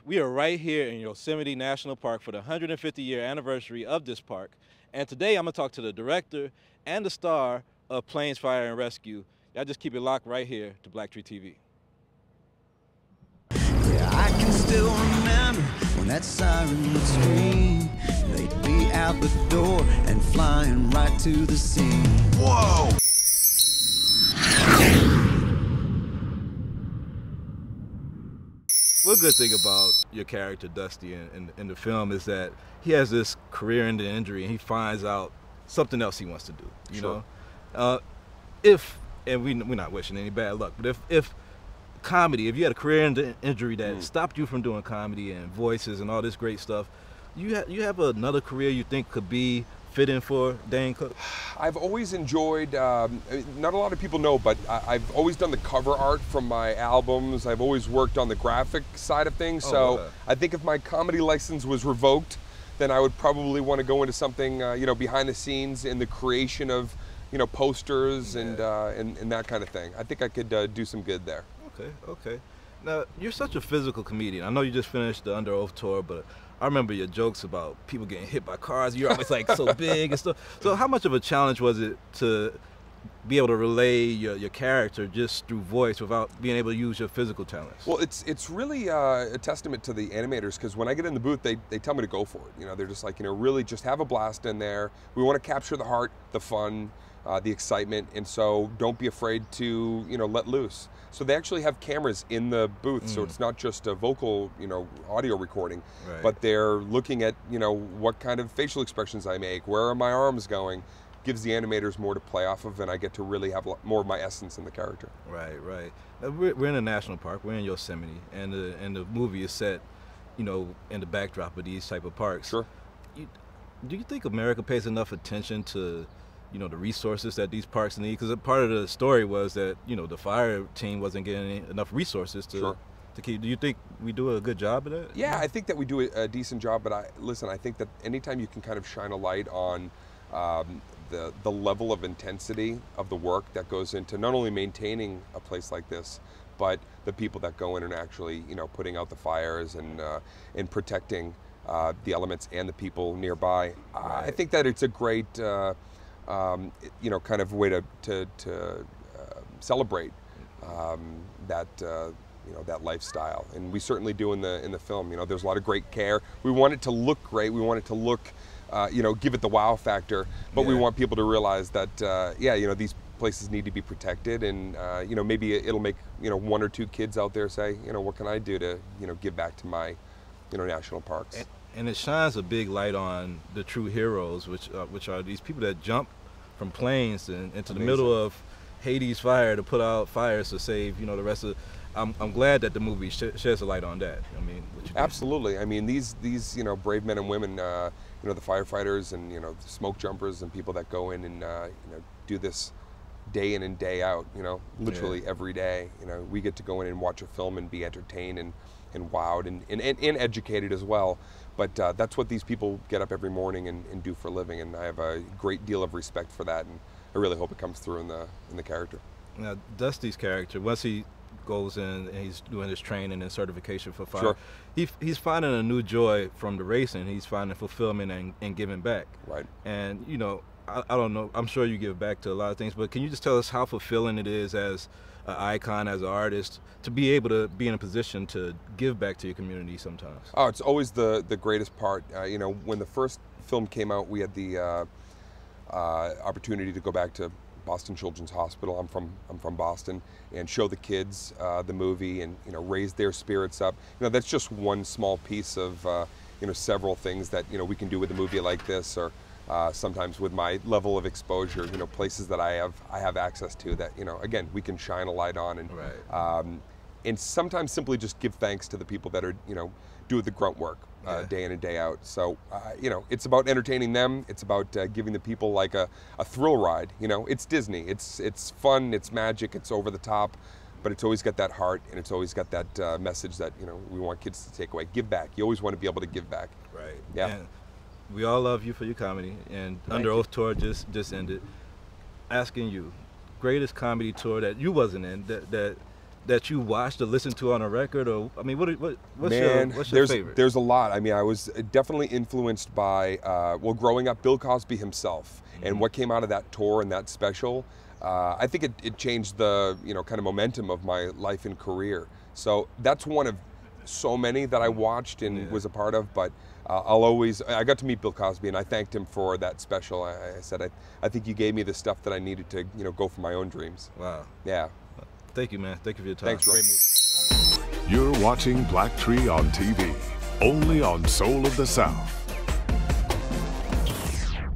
We are right here in Yosemite National Park for the 150-year anniversary of this park. And today I'm going to talk to the director and the star of Planes, Fire, and Rescue. Y'all just keep it locked right here to BlackTree TV. Yeah, I can still remember when that siren would scream. They'd be out the door and flying right to the scene. Whoa! One good thing about your character, Dusty, in the film is that he has this career-ending injury and he finds out something else he wants to do, you know? And we're not wishing any bad luck, but if comedy, if you had a career-ending injury that stopped you from doing comedy and voices and all this great stuff, you have another career you think could be fitting for Dane Cook? I've always enjoyed, not a lot of people know, but I've always done the cover art from my albums. I've always worked on the graphic side of things. I think if my comedy license was revoked, then I would probably want to go into something, behind the scenes in the creation of, posters and that kind of thing. I think I could do some good there. Okay. Now, you're such a physical comedian. I know you just finished the Under Oath tour, but I remember your jokes about people getting hit by cars. You're always like so big and stuff. So how much of a challenge was it to be able to relay your character just through voice without being able to use your physical talents? Well, it's really a testament to the animators, because when I get in the booth, they tell me to go for it. They're just like, really just have a blast in there. We want to capture the heart, the fun, the excitement, and so don't be afraid to let loose. So they actually have cameras in the booth, so it's not just a vocal audio recording, but they're looking at what kind of facial expressions I make, where are my arms going. Gives the animators more to play off of, and I get to really have more of my essence in the character. Right. We're in a national park. We're in Yosemite, and the movie is set, in the backdrop of these type of parks. Sure. Do you think America pays enough attention to the resources that these parks need? Because part of the story was that the fire team wasn't getting enough resources to keep. Do you think we do a good job of that? Yeah, I think that we do a decent job. But I think that anytime you can kind of shine a light on the level of intensity of the work that goes into not only maintaining a place like this, but the people that go in and actually putting out the fires and protecting the elements and the people nearby. I think that it's a great kind of way to celebrate that lifestyle, and we certainly do in the film. There's a lot of great care. We want it to look great. We want it to look, give it the wow factor. But we want people to realize that, these places need to be protected, and maybe it'll make one or two kids out there say, what can I do to give back to my national parks. And it shines a big light on the true heroes, which are these people that jump from planes into the middle of Hades fire to put out fires to save the rest of. I'm glad that the movie sheds a light on that. I mean, absolutely. I mean, these brave men and women, the firefighters and the smoke jumpers and people that go in and do this day in and day out. Literally every day. We get to go in and watch a film and be entertained and wowed and educated as well. But that's what these people get up every morning and do for a living, and I have a great deal of respect for that, and I really hope it comes through in the character. Now, Dusty's character, once he goes in and he's doing his training and certification for fire, he's finding a new joy from the racing. He's finding fulfillment and giving back. Right. And I don't know, I'm sure you give back to a lot of things, but can you just tell us how fulfilling it is as an icon, as an artist, to be able to be in a position to give back to your community sometimes? Oh, it's always the greatest part. When the first film came out, we had the opportunity to go back to Boston Children's Hospital. I'm from Boston, and show the kids the movie and raise their spirits up. That's just one small piece of several things that we can do with a movie like this, or sometimes with my level of exposure, places that I have access to that again we can shine a light on, and sometimes simply just give thanks to the people that are do the grunt work day in and day out. So it's about entertaining them. It's about giving the people like a thrill ride. It's Disney. It's fun. It's magic. It's over the top, but it's always got that heart, and it's always got that message that we want kids to take away. Give back. You always want to be able to give back. Right. Yeah. And we all love you for your comedy, and Under Oath tour just ended. Asking you, greatest comedy tour that you wasn't in, that that you watched or listened to on a record, or I mean, what's your favorite? There's a lot. I mean, I was definitely influenced by well, growing up, Bill Cosby himself, and what came out of that tour and that special. I think it changed the kind of momentum of my life and career. So that's one of so many that I watched and was a part of. But I got to meet Bill Cosby, and I thanked him for that special. I said, I think you gave me the stuff that I needed to go for my own dreams. Wow. Yeah. Thank you, man. Thank you for your time. Thanks, Ray. You're watching BlackTree on TV, only on Soul of the South.